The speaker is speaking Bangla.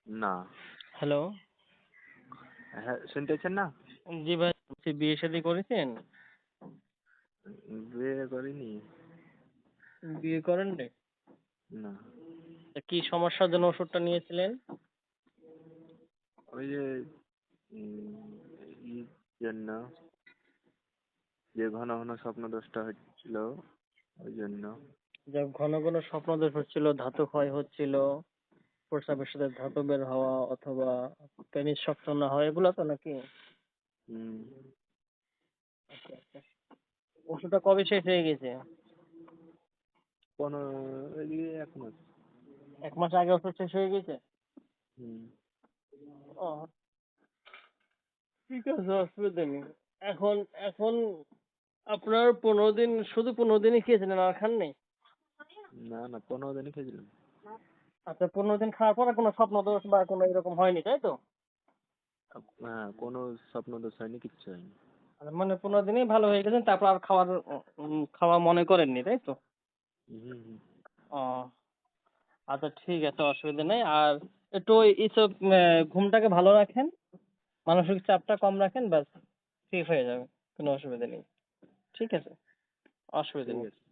না। হ্যালো। হ্যাঁ, শুনতেছেন না? জি ভাই, বলছি বিয়ে শাদী করেছেন? বিয়ে করিনি। বিয়ে করেননি? না। তা কি সমস্যার জন্য ওষুধটা নিয়েছিলেন? ওই যে উম, ইর জন্য, যে ঘন ঘন স্বপ্নদোষটা হচ্ছিল, ওই জন্য। যে ঘন ঘন স্বপ্নদোষ হচ্ছিল, ধাতু ক্ষয় হচ্ছিল, প্রস্রাবের সাথে ধাতু বের হওয়া অথবা পেনিস শক্ত না হওয়া, এগুলো তো নাকি? হুম। আচ্ছা আচ্ছা। ওষুধটা কবে শেষ হয়ে গেছে? কোনো এদিকে 1 মাস। 1 মাস আগে ওষুধ শেষ হয়ে গেছে? হুম। ও, ঠিক আছে, অসুবিধা নেই। এখন এখন আপনার 15 দিন, শুধু 15 দিনই খেয়েছিলেন, আর খাননি? না না, 15 দিনই খেয়েছিলাম। আচ্ছা, 15 দিন খাওয়ার পরে কোনো স্বপ্নদোষ বা কোনো এরকম হয়নি, তাই তো? হ্যাঁ, কোনো স্বপ্নদোষ হয়নি, কিচ্ছু হয়নি। মানে 15 দিনেই ভালো হয়ে গেছেন, তারপর আর খাওয়া মনে করেননি, তাই তো? হুম হুম। ও, আচ্ছা ঠিক আছে, অসুবিধা নেই। আর একটু এইসব ঘুমটাকে ভালো রাখেন, মানসিক চাপটা কম রাখেন, ব্যাস ঠিক হয়ে যাবে, কোনো অসুবিধা নেই। ঠিক আছে, অসুবিধা ঠিক নেই। আছে।